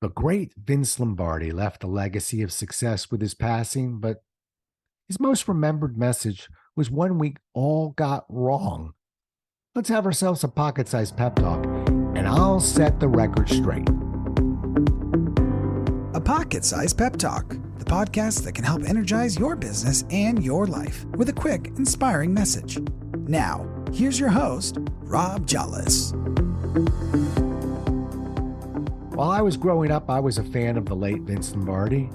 The great Vince Lombardi left a legacy of success with his passing, but his most remembered message was one we all got wrong. Let's have ourselves a pocket sized pep talk, and I'll set the record straight. A Pocket Sized Pep Talk, the podcast that can help energize your business and your life with a quick, inspiring message. Now, here's your host, Rob Jollis. While I was growing up, I was a fan of the late Vince Lombardi.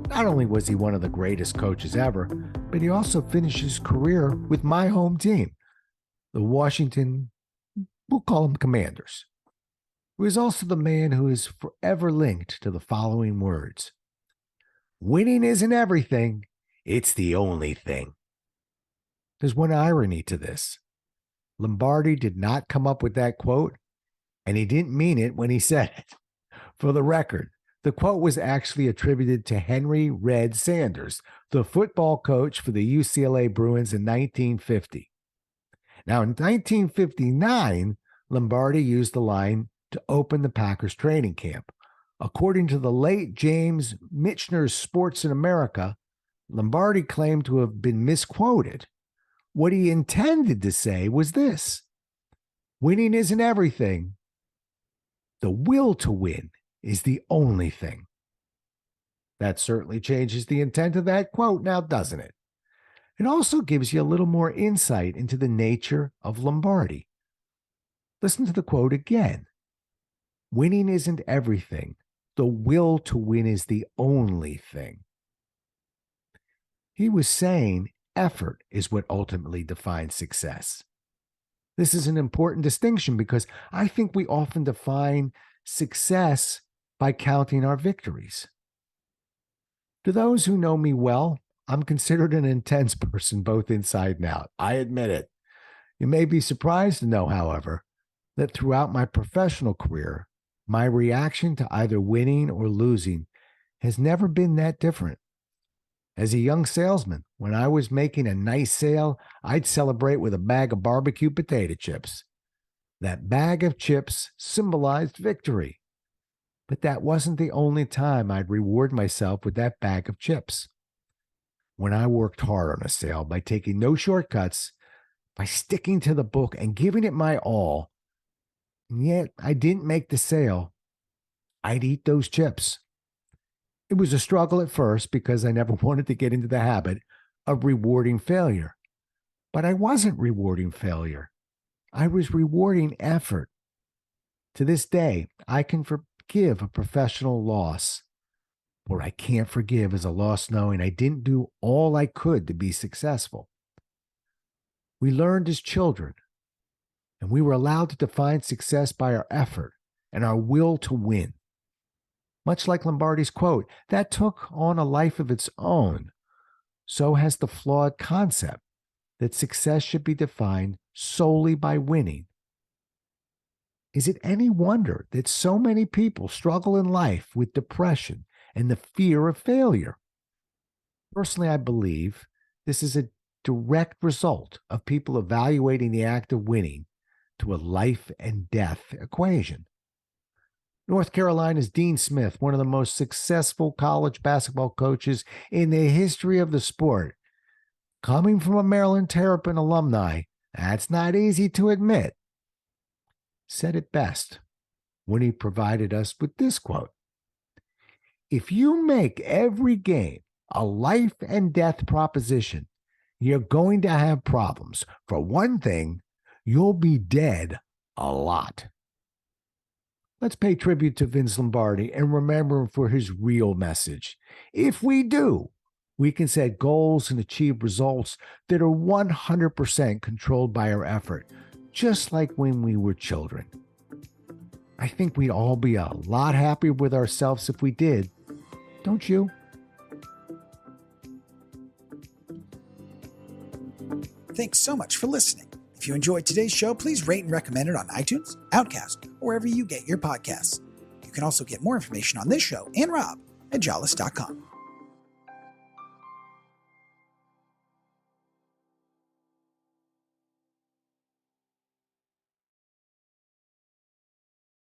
Not only was he one of the greatest coaches ever, but he also finished his career with my home team, the Washington, we'll call them Commanders. He was also the man who is forever linked to the following words: winning isn't everything, it's the only thing. There's one irony to this. Lombardi did not come up with that quote, and he didn't mean it when he said it. For the record, the quote was actually attributed to Henry Red Sanders, the football coach for the UCLA Bruins in 1950. Now, in 1959, Lombardi used the line to open the Packers training camp. According to the late James Michener's Sports in America, Lombardi claimed to have been misquoted. What he intended to say was this: winning isn't everything. The will to win is the only thing. That certainly changes the intent of that quote now, doesn't it? It also gives you a little more insight into the nature of Lombardi. Listen to the quote again. Winning isn't everything. The will to win is the only thing. He was saying effort is what ultimately defines success. This is an important distinction because I think we often define success by counting our victories. To those who know me well, I'm considered an intense person both inside and out. I admit it. You may be surprised to know, however, that throughout my professional career, my reaction to either winning or losing has never been that different. As a young salesman, when I was making a nice sale, I'd celebrate with a bag of barbecue potato chips. That bag of chips symbolized victory. But that wasn't the only time I'd reward myself with that bag of chips. When I worked hard on a sale by taking no shortcuts, by sticking to the book and giving it my all, and yet I didn't make the sale, I'd eat those chips. It was a struggle at first because I never wanted to get into the habit of rewarding failure. But I wasn't rewarding failure. I was rewarding effort. To this day, I can forgive a professional loss. What I can't forgive is a loss knowing I didn't do all I could to be successful. We learned as children, and we were allowed to define success by our effort and our will to win. Much like Lombardi's quote, that took on a life of its own. So has the flawed concept that success should be defined solely by winning. Is it any wonder that so many people struggle in life with depression and the fear of failure? Personally, I believe this is a direct result of people evaluating the act of winning to a life and death equation. North Carolina's Dean Smith, one of the most successful college basketball coaches in the history of the sport, coming from a Maryland Terrapin alumni, that's not easy to admit, said it best when he provided us with this quote: if you make every game a life and death proposition, you're going to have problems. For one thing, you'll be dead a lot. Let's pay tribute to Vince Lombardi and remember him for his real message. If we do, we can set goals and achieve results that are 100% controlled by our effort, just like when we were children. I think we'd all be a lot happier with ourselves if we did, don't you? Thanks so much for listening. If you enjoyed today's show, please rate and recommend it on iTunes, Outcast, or wherever you get your podcasts. You can also get more information on this show and Rob at jollis.com.